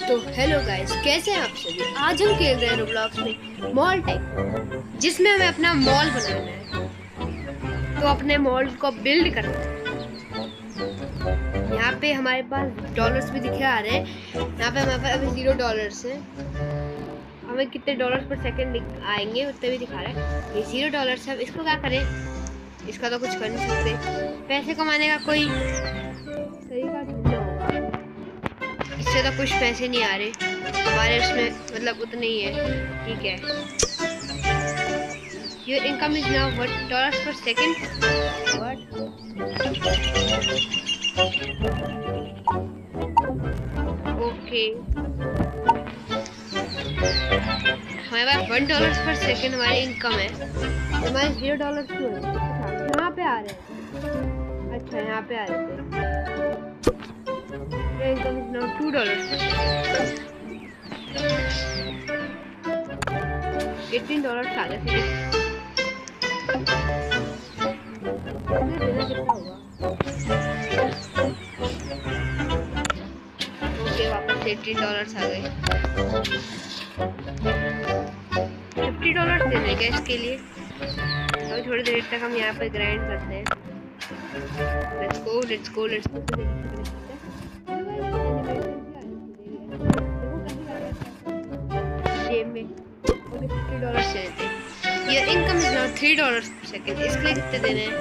तो hello guys, कैसे हैं आप सभी। आज हम खेल रहे हैं रोब्लॉक्स में मॉल टाइप, जिसमें हमें अपना मॉल बनाना है। तो अपने मॉल को बिल्ड करना है। यहाँ पे हमारे पास डॉलर्स भी दिखे आ रहे हैं। यहाँ पे हमारे पास अभी $0 है। हमें कितने डॉलर्स पर सेकंड आएंगे उतने भी दिखा रहे हैं। ये $0 है। अब इसको क्या करें, इसका तो कुछ कर नहीं सकते। पैसे कमाने का कोई तरीका ढूंढना होगा। इससे तो कुछ पैसे नहीं आ रहे हमारे, उसमें मतलब उतने ही है। ठीक है, your income is now $1 per second. What? Okay, हमारे पास $1 per second हमारी इनकम है। हमारे $0 क्यों है? अच्छा, यहाँ पे आ रहे हैं। अच्छा, यहाँ पे आ रहे थे। Income is now $2. $18 आ गए। ओके, वापस $18 आ गए। $50 दे देंगे इसके लिए। अभी थोड़ी देर तक हम यहाँ पर ग्राइंड करते हैं। Let's go let's go let's go. में $50 से देते हैं। ये income is now $3 per second। इसके लिए कितने देने हैं?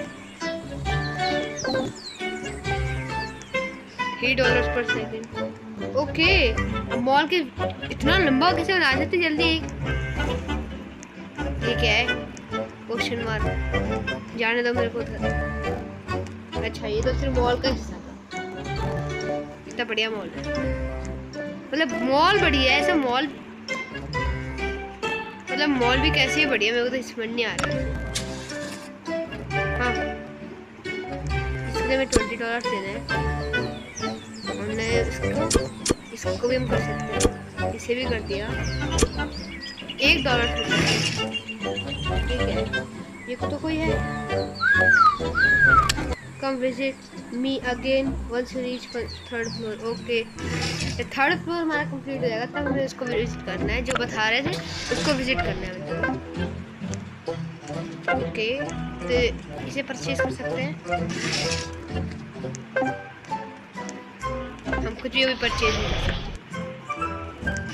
$3 per second। ओके, मॉल के इतना लंबा कैसे बना सकते जल्दी? ये क्या है? Question mark. जाने दो मेरे को उधर। अच्छा, ये तो सिर्फ मॉल का हिस्सा था। इतना बढ़िया मॉल है, मतलब मॉल बढ़िया है। ऐसा मॉल, मतलब मॉल भी कैसे ही बढ़िया, मेरे को तो समझ नहीं आ रहा। हाँ, इसके मैं $20 देने हैं। हमने इसको भी हम कर सकते हैं। इसे भी कर दिया। $1 ठीक है। ये तो कोई है। Come visit me again once you reach 3rd floor. Okay, 3rd floor हमारा कंप्लीट हो जाएगा, तब हमें इसको विजिट करना है। जो बता रहे थे उसको विजिट करना है। ओके, तो इसे परचेज कर सकते हैं। हम कुछ भी अभी परचेज नहीं कर सकते।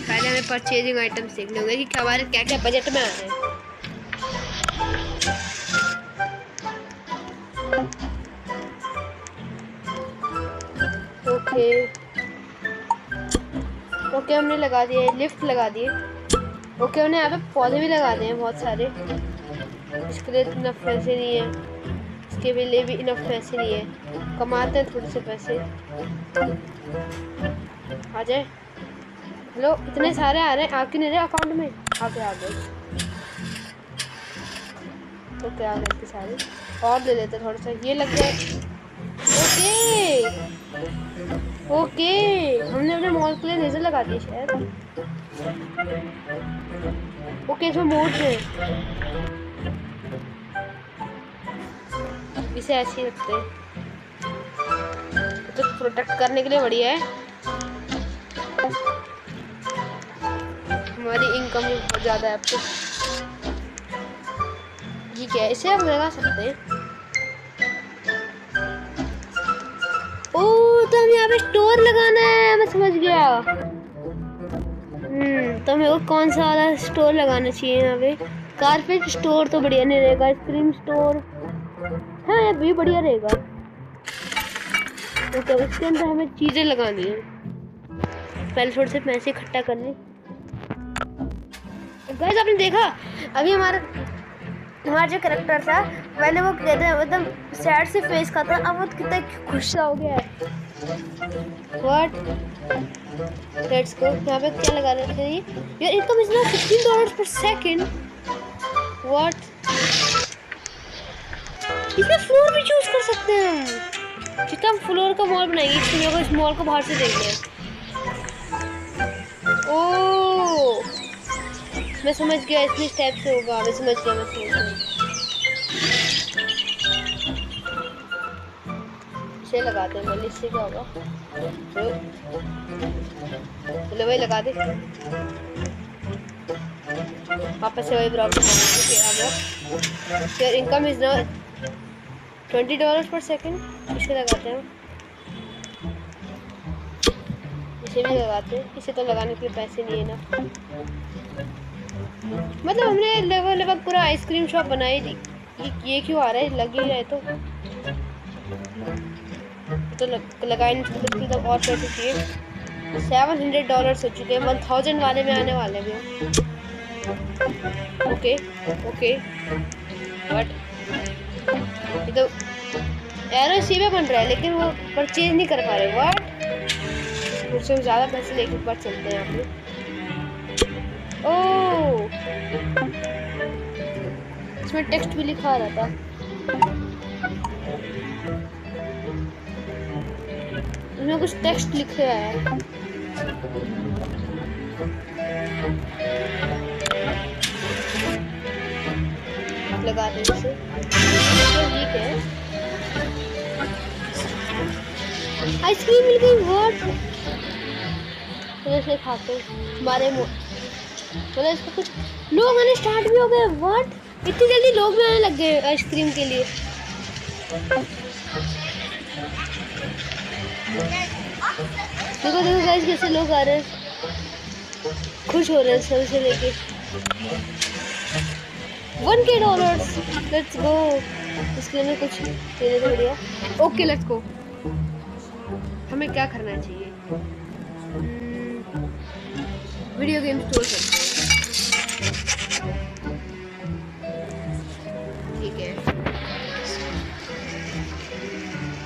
पहले हमें परचेजिंग आइटम्स देखने होंगे कि हमारे क्या क्या बजट में आ रहे हैं। ओके, हमने लगा दिए, लिफ्ट लगा दिए। ओके, हमने यहाँ पे पौधे भी लगा दिए हैं बहुत सारे। इसके लिए इनफ पैसे नहीं है, इसके लिए भी इनफ पैसे नहीं है। कमाते हैं थोड़े से पैसे। आ जाए। हेलो, इतने सारे आ रहे हैं, आ क्यों नहीं रहे अकाउंट में? आ गए। ओके, आ गए इतने सारे। और दे देते थोड़ा सा, ये लग जाए। ओके, हमने अपने मॉल के लिए लेजर लगा दिए शायद। ओके, इसमें मोड है, इसे ऐसे ही रखते हैं तो प्रोटेक्ट करने के लिए बढ़िया है। हमारी इनकम भी बहुत ज़्यादा है अब तो। ठीक है, इसे हम लगा सकते हैं। तो हमें यहाँ पे स्टोर लगाना है, मैं समझ गया। तो मेरे को कौन सा वाला स्टोर लगाना चाहिए? यहाँ पे कारपेट स्टोर तो बढ़िया नहीं रहेगा। आइसक्रीम स्टोर, हाँ ये भी बढ़िया रहेगा। तो इसके अंदर हमें चीजें लगानी है। पहले थोड़े से पैसे इकट्ठा कर ले। गाइस, आपने देखा अभी हमारा जो कैरेक्टर था, पहले वो कहते हैं मतलब सैड से फेस का था, अब वो कितना खुश हो गया है। व्हाट? Let's go. यहाँ पे क्या लगा रहे थे? Your income is now $15 per second. What? इसमें फ्लोर भी चूज कर सकते हैं हम। जितना हम फ्लोर का मॉल बनाएंगे, इसलिए इस मॉल को बाहर से देखना है। ओह, मैं समझ गया, इसमें इस टाइप से होगा। मैं समझ गया। इसे लगाते हैं पहले, इससे क्या होगा? चलो भाई लगा दे, वापस से वही प्रॉब्लम। ओके अब फिर इनकम इज नाउ $20 पर सेकंड। इसे लगाते हैं, इसे भी लगाते हैं। इसे तो लगाने के लिए पैसे नहीं है ना, मतलब हमने लेवल पूरा आइसक्रीम शॉप बनाई थी। ये क्यों आ रहा है, लग ही रहा है तो लगाए नहीं सकते, मतलब और पैसे चाहिए। $700 हो चुके हैं, 1000 वाले में आने वाले भी हैं। ओके ओके बट ये तो एरो इसी में बन रहा है, लेकिन वो परचेज नहीं कर पा रहे। व्हाट, मुझसे ज़्यादा पैसे लेके ऊपर चलते हैं यहाँ पे। ओह, इसमें टेक्स्ट भी लिखा रहा था। इसमें कुछ टेक्स्ट लिखे है। लगा दे इसे। ये क्या है, आइसक्रीम मिल गई। व्हाट, तो इसे खाते हमारे मतलब इसका कुछ लोग आने स्टार्ट भी हो गए। व्हाट, इतनी जल्दी लोग भी आने लग गए आइसक्रीम के लिए। देखो देखो गाइस कैसे लोग आ रहे हैं, खुश हो रहे हैं सब से लेके। $1K, let's go. इसके लिए कुछ देने तो बढ़िया। Okay let's go. हमें क्या करना चाहिए, वीडियो गेम स्टोर करते हैं। ठीक है,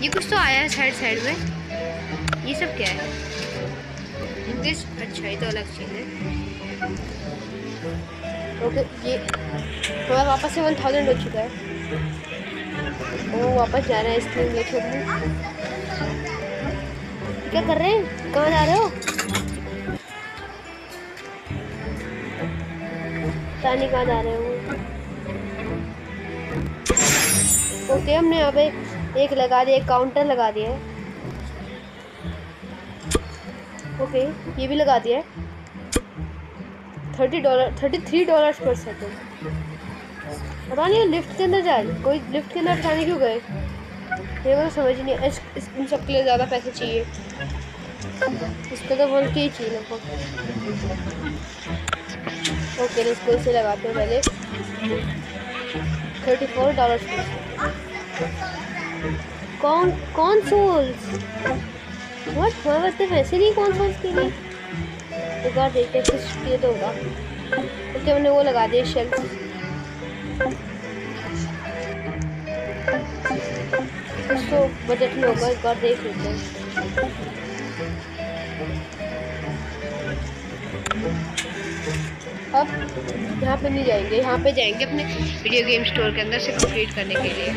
ये कुछ तो आया है साइड में। ये सब क्या है, इंग्लिश? अच्छा ये तो अलग चीज़ है। ओके ये हमारा वापस से 1000 हो चुका है। ओ वापस जा रहे हैं आइसक्रीम लेके। क्या कर रहे हैं, कहाँ जा रहे हो? पता नहीं कहाँ जा रहे हो। ओके हमने यहाँ पे एक लगा दिया, एक काउंटर लगा दिया है। ओके ये भी लगा दिया है। $33 पर सेकंड। पता नहीं लिफ्ट के अंदर जा रही, कोई लिफ्ट के अंदर जाने क्यों गए, मेरे को तो समझ ही नहीं। इन सब के लिए ज़्यादा पैसे चाहिए, इसको तो बोल के ही चाहिए लगभग। ओके इसको इसे लगाते हैं पहले। $34 कौन सोल्स? व्हाट, हमारे पास पैसे नहीं कौन सोल्स के लिए। एक बार देखते हैं कुछ ये तो होगा। ओके हमने वो लगा दिया शेल्फ। इसको बजट में होगा, एक बार देख लेते हैं। अब यहाँ पे नहीं जाएंगे, यहाँ पे जाएंगे अपने वीडियो गेम स्टोर के अंदर से कंप्लीट करने के लिए।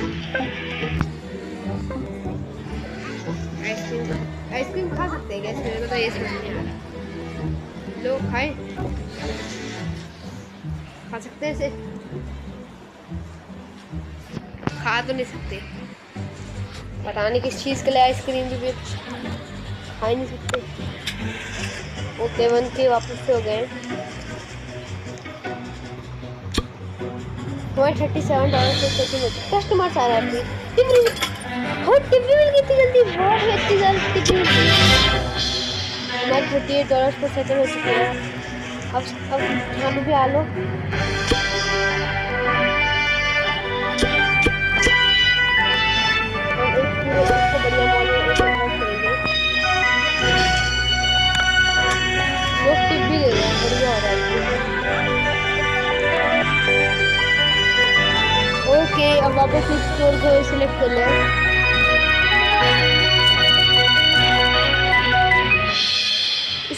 आइसक्रीम खा सकते हैं क्या, मेरे को तो ये समझ नहीं आ रहा। लो खाए, खा सकते हैं इसे? खा तो नहीं सकते, पता नहीं किस चीज़ के लिए आइसक्रीम भी खा ही नहीं सकते। ओके 1K वापस से हो गए। $37 कस्टमर्स आ रहे हैं। टिप्पी मिल गई इतनी जल्दी, बहुत इतनी जल्दी टिप्पी मिल गई। हमारे $38 पर सेकंड हो चुके हैं। अब यहाँ पे भी आ लो। इसको बढ़िया मॉल में करेंगे, वो टिप भी दे रहे हैं, बढ़िया हो रहा है। ओके अब वापस इस स्टोर को सिलेक्ट कर लिया।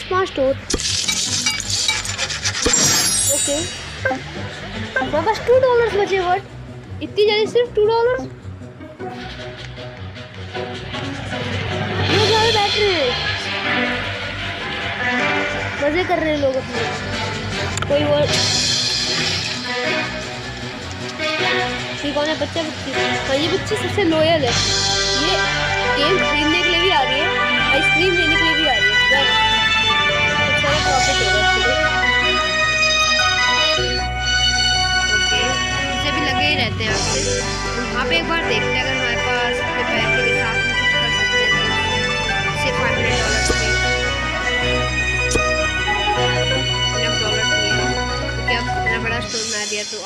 Spa store. ओके मेरे पास $2 बचे। व्हाट, इतनी जल्दी सिर्फ $2? लोग यहाँ पे बैठ रहे हैं, मजे कर रहे हैं लोग अपने। कोई और कौन है, बच्चा बच्ची? हाँ ये बच्ची सबसे लॉयल है, ये गेम खरीदने के लिए भी आ रही है, आइसक्रीम लेने के लिए भी आ रही है। सबसे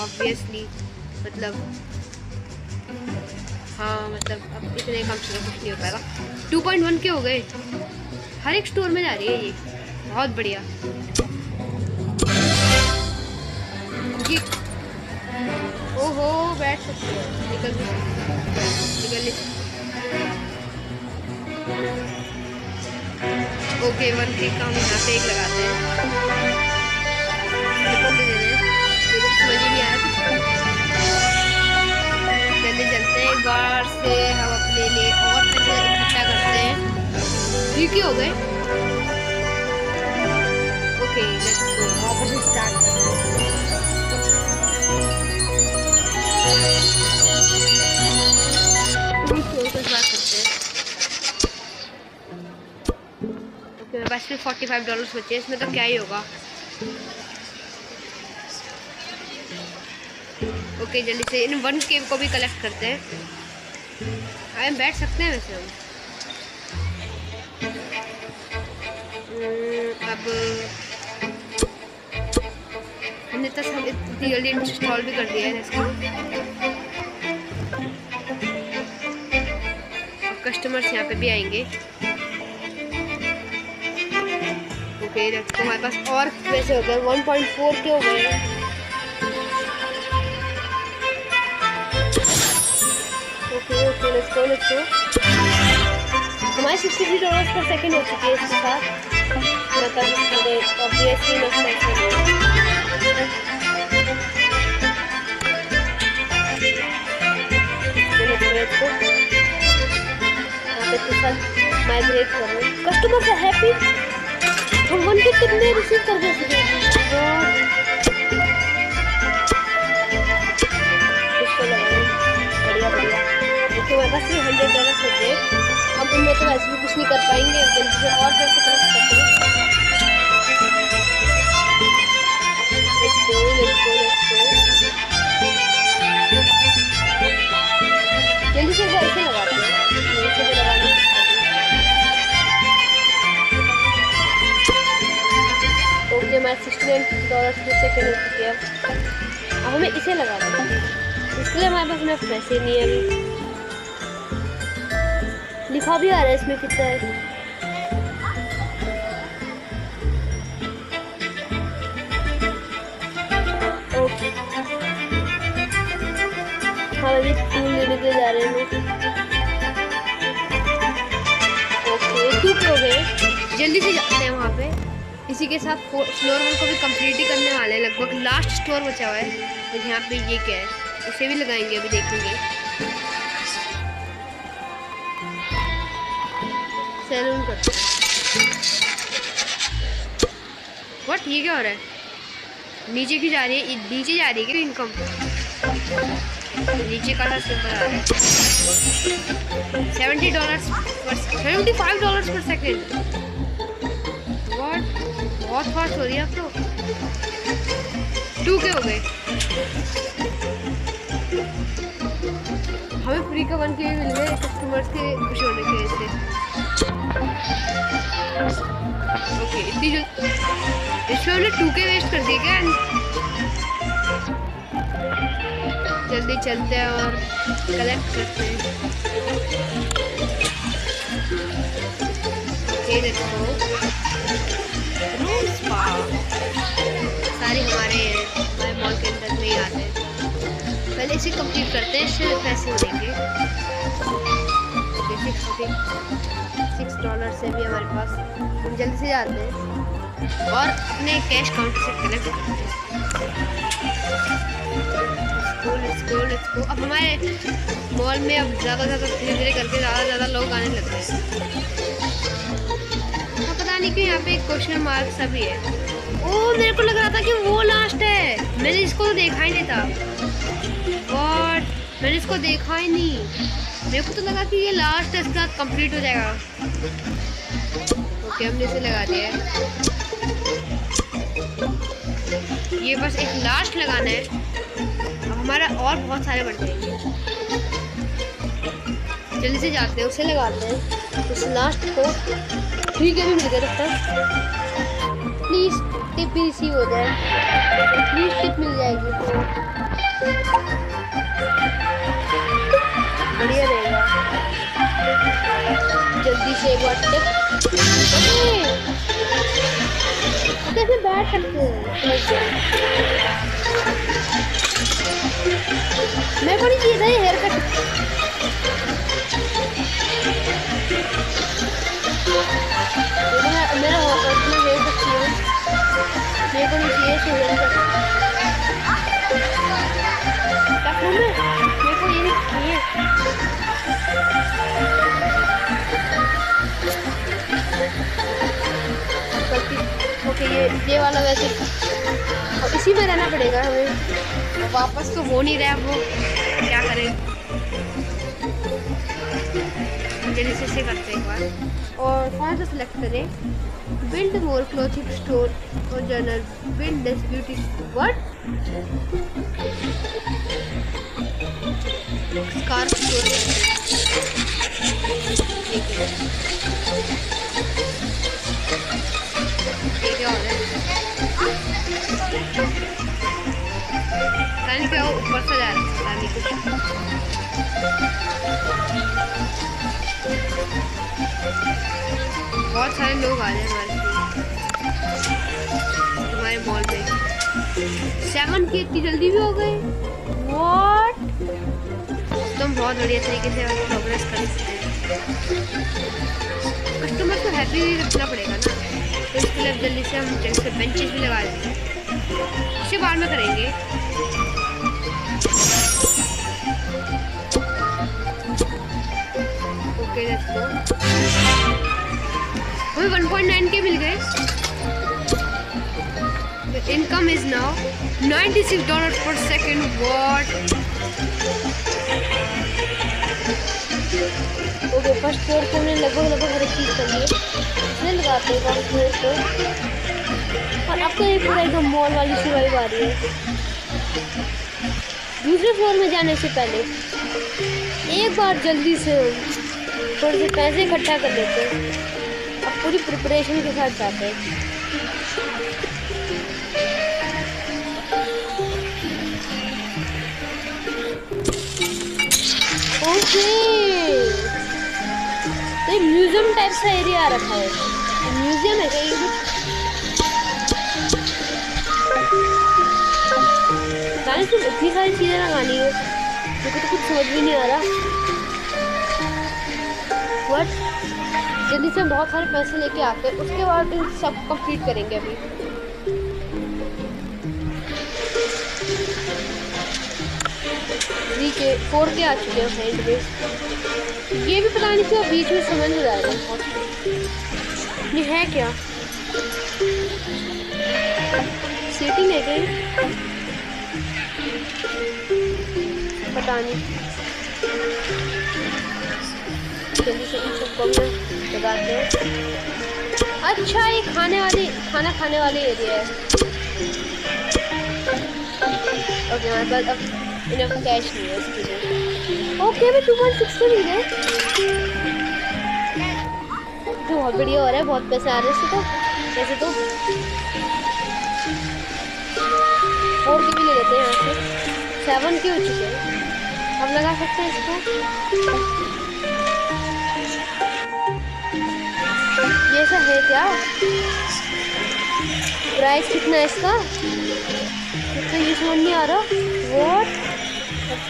ऑब्वियसली, मतलब हाँ, मतलब अब इतने कम से कुछ नहीं हो पाएगा। 2.1 के हो गए, हर एक स्टोर में जा रही है ये, बहुत बढ़िया। जी ओहो, बैठ सकते हो, निकल नहीं सकते। ओके, 1 का हम यहाँ पे एक लगाते हैं, समझ ही नहीं आया कुछ। जल्दी चलते हैं, एक बार से हम अपने लिए और पैसे इकट्ठा करते हैं। 3 के हो गए। ओके, लेट्स गो, वापस से स्टार्ट करते हैं। बात करते हैं। ओके, मेरे पास सिर्फ $45 बचे, इसमें तो क्या ही होगा। ओके, जल्दी से इन 1K को भी कलेक्ट करते हैं। हम बैठ सकते हैं वैसे हम। अब हमने तो सब इतनी जल्दी इंस्टॉल भी कर दिया है इसको। अब कस्टमर्स यहाँ पे भी आएंगे। ओके, तो हमारे पास और पैसे हो गए, 1.4 के हो गए। Okay, let's go. हमारे $63 पर सेकंड हो चुकी है इसके साथ, मतलब ऑब्वियसली माइग्रेट कर रहे हैं। कस्टमर से हैप्पी, हम 1 के कितने रिसीव कर गए। बढ़िया। तो मेरे पास $100 हो गए। अब उनमें तो वैसे भी कुछ नहीं कर पाएंगे, जल्दी से और पैसे कलेक्ट करते हैं। Let's go. जल्दी से ऐसे लगाते हैं, ऐसे भी लगा नहीं सकते। ओके, हमारे $69 पर सेकंड हो चुके हैं। अब हमें इसे लगाना है, इसलिए हमारे पास में पैसे नहीं है अभी। लिखा भी आ रहा है इसमें कितना है। ओके, हाँ, अभी फूल लेने के जा रहे हैं। ओके, 2 हो गए, जल्दी से जाते हैं वहाँ पे। इसी के साथ फ्लोर 1 को भी कंप्लीट ही करने वाले हैं, लगभग लास्ट स्टोर बचा हुआ है। तो यहाँ पे ये क्या है, इसे भी लगाएंगे, अभी देखेंगे। सैलून करते हैं। व्हाट, ये क्या हो रहा है? नीचे की जा रही है, नीचे जा रही है क्या इनकम? नीचे का सिंपल आ रहा है। $75 पर सेकेंड। व्हाट, बहुत फास्ट हो रही है अब तो। 2 के हो गए। हमें फ्री का 1 के भी मिल गए कस्टमर्स के खुश होने के वजह से। ओके, इतनी इसमें हमने 2 के वेस्ट कर दिए क्या? जल्दी चलते हैं और कलेक्ट करते हैं। Okay, let's go. सारे हमारे मॉल के अंदर में ही आते हैं। पहले इसे कंप्लीट करते हैं, इससे पैसे हो देंगे। $6 से भी हमारे पास, हम जल्दी से जाते हैं और अपने कैश काउंटर से कलेक्ट करते हैं। Let's go. अब हमारे मॉल में अब ज़्यादा धीरे करके ज़्यादा लोग आने लग गए हैं। तो पता नहीं क्यों यहाँ पे एक क्वेश्चन मार्क सा भी है। ओह, मेरे को लग रहा था कि वो लास्ट है, मैंने इसको तो देखा ही नहीं था। और मैंने इसको देखा ही नहीं, मेरे को तो लगा कि ये लास्ट है, इसके बाद कंप्लीट हो जाएगा। ओके, हमने इसे लगा दिया है। ये बस एक लास्ट लगाना है, अब हमारा और बहुत सारे बन जाएंगे। जल्दी से जाते हैं, उसे लगाते हैं उस लास्ट को। ठीक है, भी मिल गया तब तक। प्लीज़ टिप भी रिसीव हो जाए, प्लीज़ टिप मिल जाएगी तो। बढ़िया रहेगा। जल्दी से एक बार टिप कैसे बैठ सकते हैं। मेरे को नहीं चाहिए था ये हेयर कट। मेरा हेयर कट चाहिए, मेरे को नहीं चाहिए हेयर कट। मेरे को ये नहीं चाहिए। ओके ये वाला वैसे अब इसी में रहना पड़ेगा हमें, वापस तो हो नहीं रहा वो, क्या करें। जल्दी से करते हैं एक बार और कौन सा सिलेक्ट करें। बिल्ड मोर क्लोथिंग स्टोर और journal build this beauty what scarf store. क्या हो रहा है? क्या ऊपर से जा रहा है कुछ। बहुत सारे लोग आ रहे हैं हमारे मॉल में। 7 की इतनी जल्दी भी हो गए। व्हाट? तुम बहुत बढ़िया तरीके से प्रोग्रेस कर सकते हैं। कस्टमर को हैप्पी भी रखना पड़ेगा ना, तो इसके लिए जल्दी से हम जैसे बेंचेस भी लगा देंगे, इसे बाद में करेंगे। Okay let's go. हमें 1.9 के मिल गए। The income is now $96 per second. What? Okay first floor को हमने लगभग हर एक चीज़ कर ली है। इसमें लगाते हैं फर्स्ट फ्लोर को और अब तो ये पूरा एकदम मॉल वाली सी वाइब आ रही है। दूसरे फ्लोर में जाने से पहले एक बार जल्दी से थोड़े से पैसे इकट्ठा कर लेते हैं। अब पूरी प्रिपरेशन के साथ जाते हैं। ओके तो म्यूजियम टाइप का एरिया आ रखा है। म्यूजियम है कहीं गाने से इतनी सारी चीजें लगानी है, मुझे तो कुछ समझ भी नहीं आ रहा। बट जल्दी से बहुत सारे पैसे लेके आते हैं, उसके बाद इन सब कंप्लीट करेंगे। अभी 4 के आ चुके हैं फ्रेंड में। ये भी पता नहीं क्यों बीच में समझ नहीं आ रहा है। ये है क्या सीटिंग है कहीं, पता नहीं। जल्दी से इन सबको लगाते हैं। अच्छा ये खाना खाने वाली एरिया है। ओके हमारे पास अब इनफ कैश नहीं है इसके लिए। ओके मैं 2.60 मिल गए, तो बहुत बढ़िया हो रहा है, बहुत पैसे आ रहे हैं इससे। तो वैसे तो 4 के भी ले लेते हैं यहाँ से। 7 के हो चुके हैं, अब लगा सकते हैं इसको। ये ऐसा है क्या? प्राइस कितना है इसका? तो ये समझ नहीं आ रहा। व्हाट?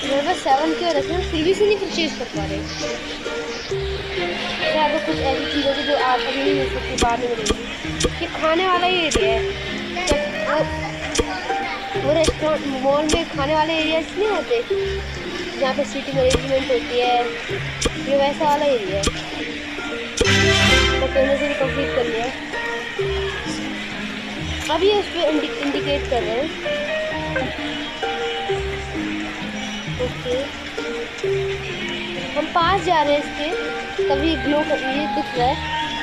मेरे पास 7 के रखे हैं, फिर भी से नहीं परचेज कर पा रहे। क्या तो कुछ ऐसी चीज़ होगी जो आप अभी नहीं मिल सकती, बाद में मिलेगी। ये खाने वाला ही एरिया है। वो रेस्टोरेंट मॉल में खाने वाले एरियाज नहीं होते जहाँ पे सीटिंग अरेंजमेंट होती है, ये वैसा वाला एरिया है। तो पहले से भी कंप्लीट कर लिया। अभी उस पर इंडिकेट कर रहे हैं। ओके हम पास जा रहे हैं इसके, तभी ग्लो कर ये दिख रहा है,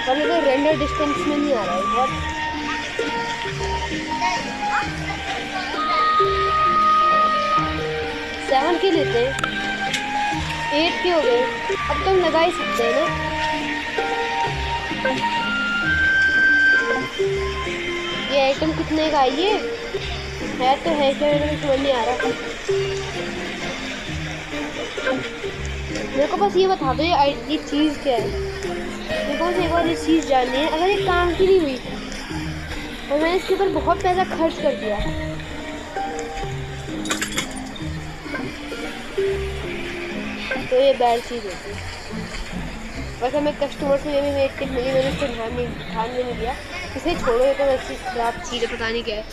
पर मुझे रेंडर डिस्टेंस में नहीं आ रहा है। बहुत 7 के लेते हैं, 8 के हो गए। अब तो हम लगा ही सकते हैं ना। ये आइटम कितने का है? ये है तो है क्या, मेरे को समझ नहीं आ रहा। मेरे को बस ये बता दो ये चीज़ क्या है। मेरे को बस एक बार ये चीज़ जाननी है। अगर ये काम की नहीं हुई और मैंने इसके ऊपर बहुत पैसा खर्च कर दिया, तो ये बैड चीज़ होती है। वैसे मैं कस्टमर से ये भी मेरी टिप मिली, मैंने उसको ध्यान नहीं दिया। इसे छोड़ो, ये तो वैसी खराब चीज़ है, पता नहीं क्या है।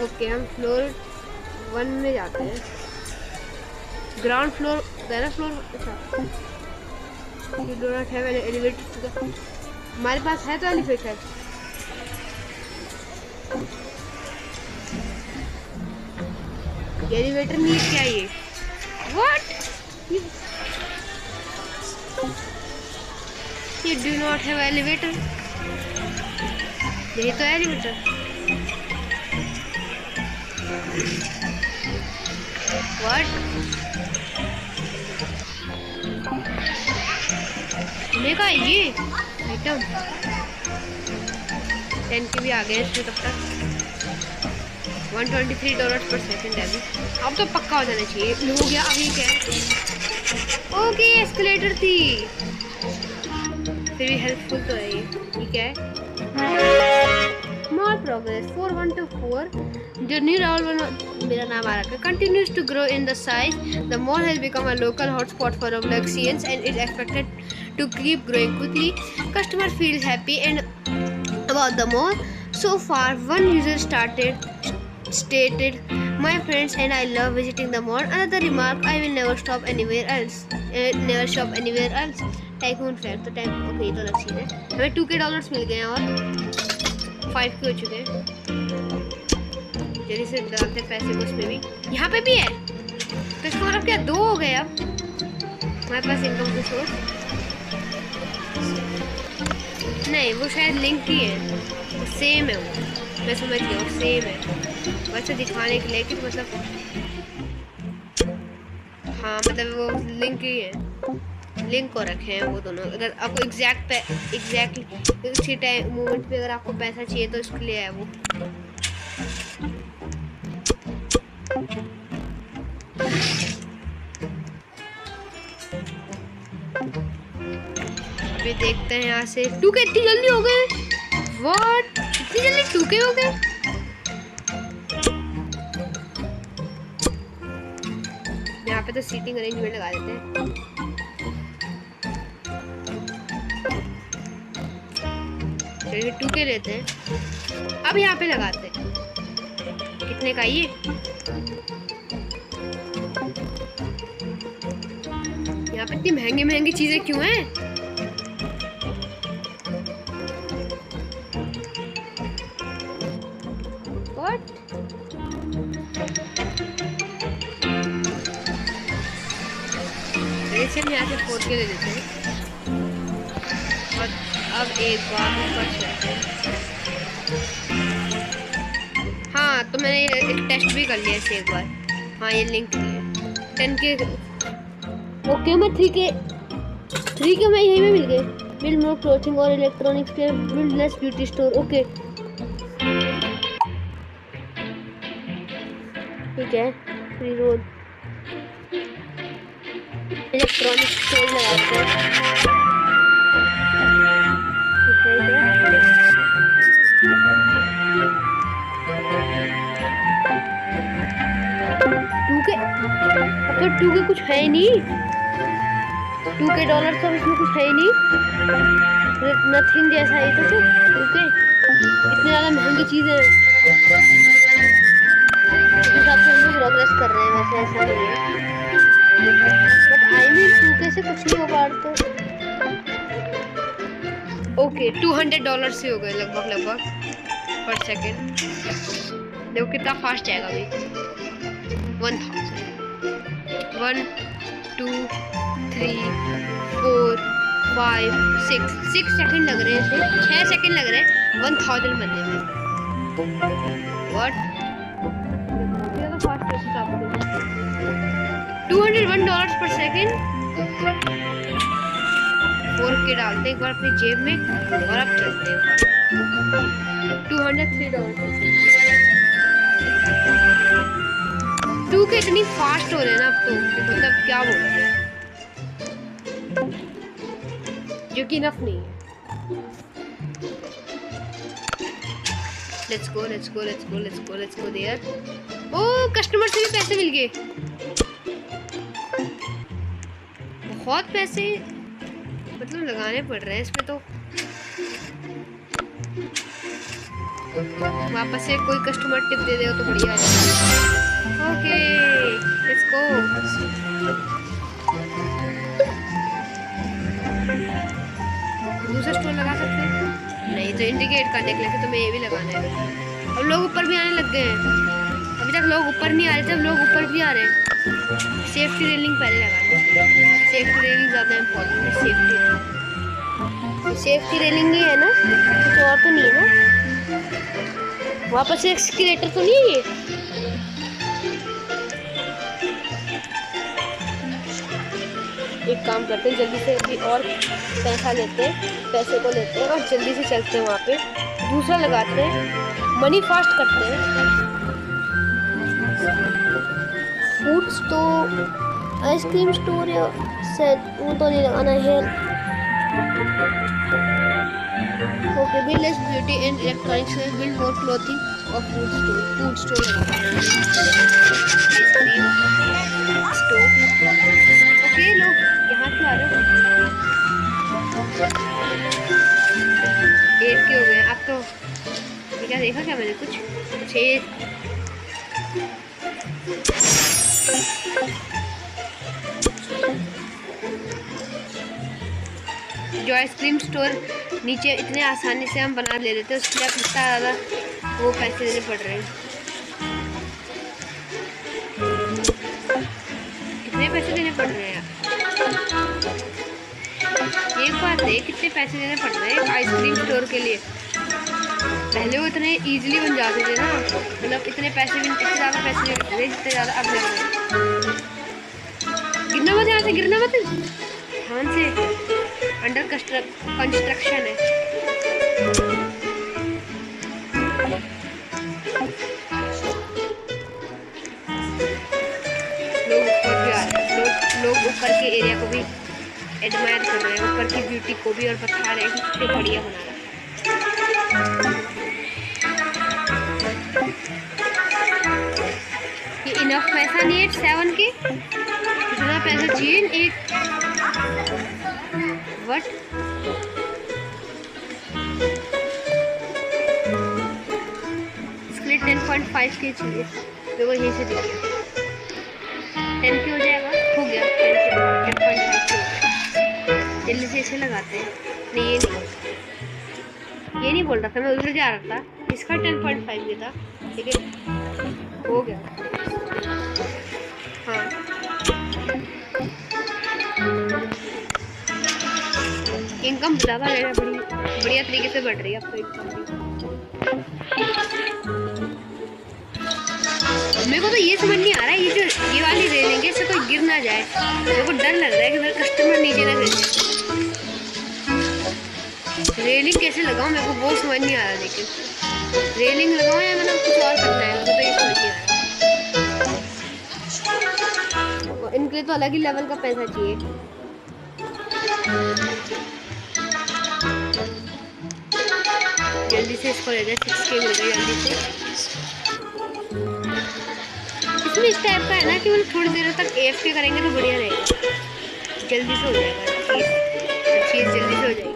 ओके, हम फ्लोर 1 में जाते हैं। ग्राउंड फ्लोर, पहला फ्लोर। अच्छा, एलिवेटर हमारे पास है तो एलिवेटर। एलिवेटर नहीं है क्या ये? What? You do not have elevator. यही तो एलिवेटर। What? लेगा ये आइटम 10 के भी आ गए इसमें तब तक। $123 पर सेकंड है अभी। अब तो पक्का हो जाना चाहिए। हो गया। अभी क्या है? ओके, एस्केलेटर थी, फिर भी हेल्पफुल तो है ये। ठीक है। Small progress 4124. The new level, मेरा नाम आ रखा है, continues to grow in the size. The mall has become a local hotspot for Robloxians and is expected to keep growing quickly. Customers feel happy and about the mall. So far, one user stated, "My friends and I love visiting the mall." Another remark, "I will never stop anywhere else. Never shop anywhere else." Tycoon fact तो time okay, तो अलग चीज़ है। हमें $2K मिल गए हैं और 5 के हो चुके हैं। जल्दी से डालते पैसे को उसमें भी। यहाँ पे भी है तो इसका मतलब क्या 2 हो गए अब हमारे पास इनकम के सोर्स। नहीं, वो शायद लिंक ही है, वो सेम है। वो मैं समझ गया, वो सेम है। वैसे दिखाने के लिए कि मतलब हाँ, मतलब वो लिंक ही है, लिंक को रखे हैं वो दोनों। अगर आपको एग्जैक्टली उसी टाइम मोमेंट पे अगर आपको पैसा चाहिए तो इसके लिए है वो। अभी देखते हैं यहाँ से। 2K इतनी जल्दी हो गए? व्हाट, इतनी जल्दी 2K हो गए? यहाँ पे तो सीटिंग अरेंजमेंट लगा देते हैं। चलिए 2K लेते हैं। अब यहाँ पे लगाते हैं। कितने का ये? यहाँ पे इतनी महंगी महंगी चीजें क्यों हैं? What? इसे हम यहाँ से 4K ले लेते हैं। और अब एक बार ऊपर चलते हैं। हाँ, तो मैंने एक टेस्ट भी कर लिया इसे एक बार। हाँ, ये लिंक है 10K। ओके, मैं 3K मैं यहीं में मिल गए। बिल्ड मोर क्लोथिंग और इलेक्ट्रॉनिक्स के, build less beauty store. Okay, ठीक है। फ्री रोड इलेक्ट्रॉनिक्स स्टोर लगाते हैं। अब तो 2K कुछ है ही नहीं। $2K सब इसमें कुछ है ही नहीं। नथिंग जैसा है तो 2K। इतनी ज़्यादा महंगी चीज़ें हैं। इस हिसाब से हम लोग प्रोग्रेस कर रहे हैं, वैसे ऐसा नहीं है। बट आई मीन 2K से कुछ नहीं हो पा रहा तो। ओके, $200 से हो गए लगभग पर सेकेंड। देखो कितना फास्ट जाएगा अभी। 1000 1 2 3 4 5 6 सेकंड लग रहे हैं इसे। 6 सेकंड लग रहे हैं 1000 बनने में। व्हाट, $201 पर सेकंड। 4K डालते हैं एक बार अपनी जेब में और अब चलते हैं। $203 क्योंकि इतनी फास्ट हो रहे हैं ना अब तो मतलब क्या बोल रहे हैं, जो कि इनफ नहीं है। Let's go let's go let's go let's go let's go there. O customer से भी पैसे मिल गए, बहुत पैसे मतलब लगाने पड़ रहे हैं इसमें तो। वापस से कोई कस्टमर टिप दे दे तो बढ़िया है। Okay let's go. दूसरा स्टोर लगा सकते हैं? नहीं, तो इंडिकेट करने के लिए तो मैं ये भी लगाना है। अब लोग ऊपर भी आने लग गए हैं, अभी तक लोग ऊपर नहीं आ रहे थे, अब लोग ऊपर भी आ रहे हैं। सेफ्टी रेलिंग पहले लगाना, सेफ्टी रेलिंग ज़्यादा इम्पोर्टेंट है। सेफ्टी रेलिंग ही है ना, कुछ और तो नहीं है ना। वापस से एक्सकेलेटर तो नहीं है ये? एक काम करते हैं, जल्दी से अभी और पैसा लेते हैं, पैसे को लेते हैं और जल्दी से चलते हैं वहाँ पे, दूसरा लगाते हैं, मनी फास्ट करते हैं। फूड स्टोर, आइसक्रीम स्टोर या वो तो नहीं लगाना है। Okay, build less beauty and electronics, build more clothing और फूड स्टोर। फूड स्टोर लगाना है, आइसक्रीम स्टोर। ओके लोग यहाँ क्यों आ रहे हो? 8 के हो गए अब तो। ये क्या देखा क्या मैंने कुछ 6। जो आइसक्रीम स्टोर नीचे इतने आसानी से हम बना ले लेते हैं, उसके लिए अब इतना ज़्यादा वो पैसे देने पड़ रहे हैं। कितने पैसे देने पड़ रहे हैं? एक बात है, कितने पैसे देने पड़ रहे हैं आइसक्रीम स्टोर के लिए? पहले वो इतने इजीली बन जाते थे ना, मतलब इतने पैसे भी, इतने ज़्यादा पैसे नहीं लगते थे जितने ज़्यादा अब लग रहे हैं। गिरना मत, यहाँ से गिरना मत, ध्यान से, अंडर कंस्ट्रक्शन है। लोग ऊपर भी आ रहे हैं, लोग ऊपर के एरिया को भी एडमायर कर रहे हैं, ऊपर की ब्यूटी को भी, और बता रहे हैं कि कितने बढ़िया बना रहा है। ये इनफ पैसा नहीं है 7 के, इतना पैसा चाहिए एक वट। इसके लिए 10.5 के चाहिए, तो वो यहीं से दिख गया। 10 के हो जाएगा, हो गया 10.5 के हो गया। जल्दी से इसे लगाते हैं। नहीं ये नहीं बोल रहा था मैं, उधर जा रहा था। इसका 10.5 के था, लेकिन हो गया। हाँ इनकम ज़्यादा लेना, बढ़िया तरीके से बढ़ रही है आपको इनकम। मेरे को तो ये समझ नहीं आ रहा है, ये वाली रेलिंग है, इससे कोई गिर ना जाए। मेरे को डर लग रहा है कि मेरा कस्टमर नीचे ना गिर जाए। रेलिंग कैसे लगाऊं, मेरे को वो समझ नहीं आ रहा। लेकिन रेलिंग लगाऊं या मतलब कुछ और करना है, मुझे तो ये समझ नहीं आ रहा। इनके लिए तो अलग ही लेवल का पैसा चाहिए। जल्दी से इसको ले जाए, 6K मिल गई जल्दी से। इसमें इस टाइप का है ना कि मतलब थोड़ी देर तक AFK करेंगे तो बढ़िया रहेगा, जल्दी से हो जाएगा चीज़ जल्दी से हो जाएगी।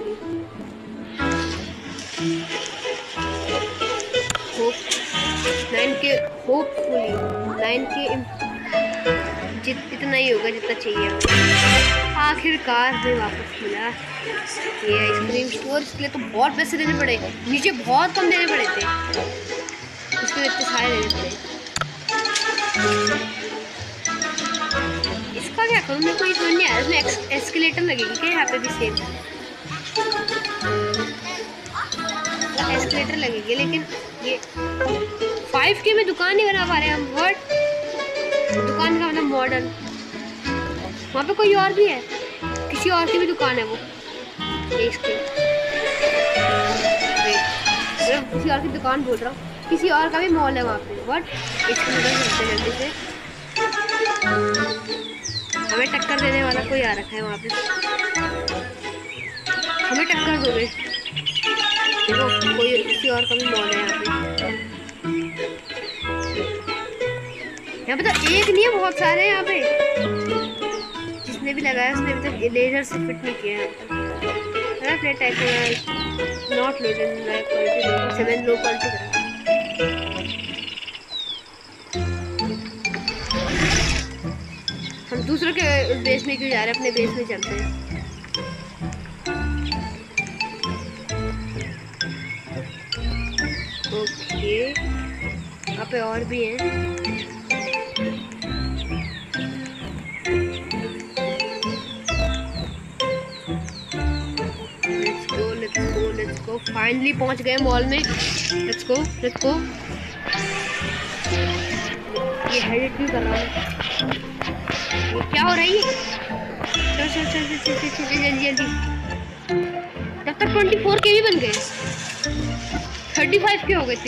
होपफुली 9K इतना ही होगा जितना चाहिए हमें। आखिरकार हमें वापस मिला ये आइसक्रीम स्टोर। इसके लिए तो बहुत पैसे देने पड़े, नीचे बहुत कम देने पड़े थे, उसके लिए इतने सारे देने पड़े। इसका क्या करूँ, मेरे को ये समझ नहीं आया। इसमें एस्केलेटर लगेगी क्या यहाँ पे भी? सेम एस्केलेटर लगेगी, लेकिन ये 5K में दुकान नहीं बना पा रहे हम। व्हाट? दुकान का मतलब मॉडल, वहाँ पे कोई और भी है, किसी और की भी दुकान है वो। इसके किसी और की दुकान बोल रहा हूँ, किसी और का भी मॉल है वहाँ पे। व्हाट? इसको जल्दी से हमें टक्कर देने वाला कोई आ रखा है वहाँ पे। हमें टक्कर दोगे? देखो कोई किसी और का भी मॉल है यहाँ पे। यहाँ पे तो एक नहीं है, बहुत सारे हैं यहाँ पे। जिसने भी लगाया उसने अभी तक लेजर से फिट नहीं किया है। Plate type not low quality 7 low quality. हम दूसरों के बेस में क्यों जा रहे हैं, अपने बेस में चलते हैं। ओके यहाँ पे और भी हैं। लेट्स गो फाइनली पहुंच गए मॉल में। लेट्स गो ये हेड क्यों कर रहा है? क्या हो रहा है ये? जल्दी तब तक 24 के भी बन गए, 35 के हो गए थे।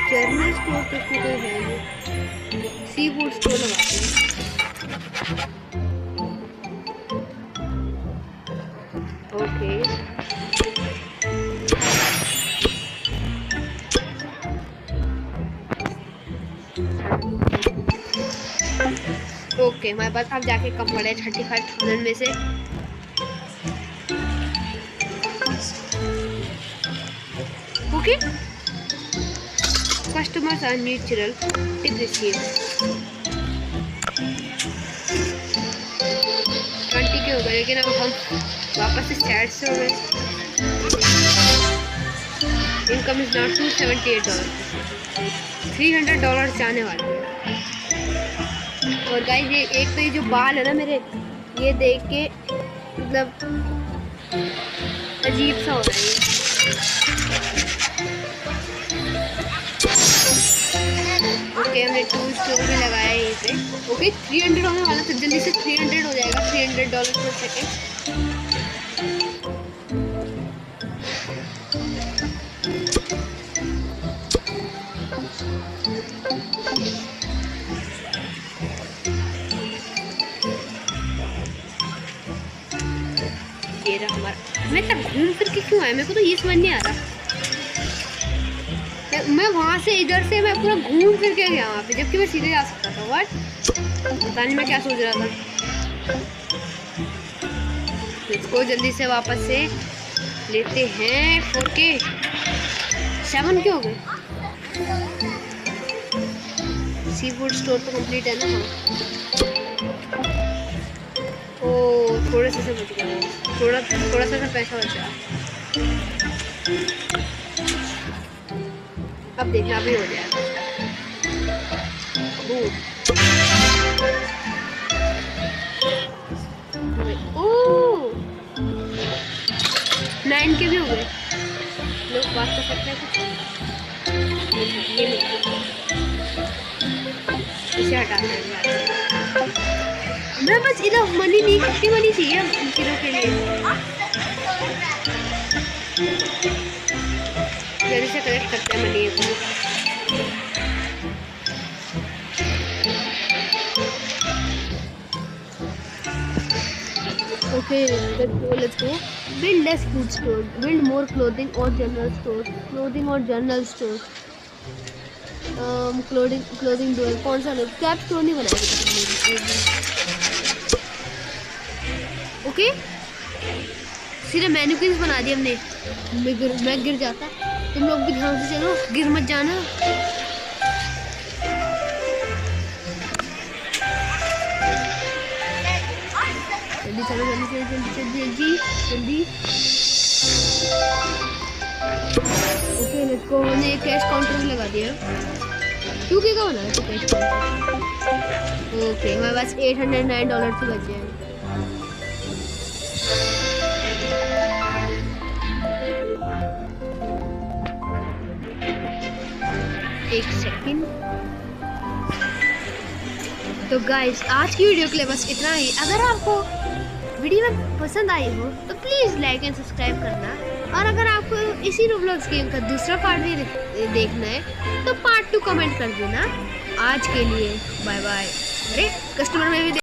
जर्नल स्टोर तो कोई है नहीं, सी फूड स्टोर लगाते हैं। ओके हमारे पास अब जाके कम पड़े 35,000 में से। Okay customers are natural tip receive 20 के हो गए, लेकिन अब हम वापस से स्टार्ट से हो गए। इनकम इज नॉट $278, $300 जाने वाले हैं। और गाइस ये एक तो ये जो बाल है ना मेरे, ये देख के मतलब अजीब सा हो रहा है। ओके हमने टूल्स भी लगाया है यहीं पे। ओके 300 होने वाला, तो जल्दी से 300 हो जाएगा, $300 पर सेकेंड। ये रहा हमारा। मैं तब घूम फिर के क्यों आया, मेरे को तो ये समझ नहीं आ रहा। मैं वहाँ से इधर से मैं पूरा घूम फिर के गया वहाँ पे, जबकि मैं सीधे जा सकता था। व्हाट पता नहीं मैं क्या सोच रहा था। इसको जल्दी से वापस से लेते हैं। 4K 7 के हो गए। सी फूड स्टोर तो कंप्लीट है ना। ओ थोड़े से बच गया, थोड़ा सा पैसा बचा। अब देखना भी हो जाएगा। ओह 9 के भी हो गए। लोग बात कर सकते हैं कुछ। ये इसे हटाते हैं। मैं बस इधर मनी नहीं, कितनी मनी चाहिए इन किलो के लिए। जल्दी से कलेक्ट करते हैं मनी को। Okay, let's go. Build less food stores. Build more clothing or general stores. Clothing or general stores. Clothing door. कौन सा नहीं? कैप स्टोर नहीं बनाएगा। ओके सिर्फ मैन्युकिन्स बना दिए हमने। मैं गिर जाता, तुम लोग भी ध्यान से चलो, गिर मत जाना। जल्दी चलो, जल्दी। Okay let's go. हमने एक कैश काउंटर भी लगा दिया। 2K का बना है कैश काउंटर। ओके हमारे पास $809 से बचे हैं। एक सेकंड। तो गाइस आज की वीडियो के लिए बस इतना ही। अगर आपको वीडियो पसंद आई हो तो प्लीज़ लाइक एंड सब्सक्राइब करना, और अगर आपको इसी रोब्लॉक्स गेम का दूसरा पार्ट भी देखना है तो पार्ट 2 कमेंट कर देना। आज के लिए बाय बाय। अरे कस्टमर में भी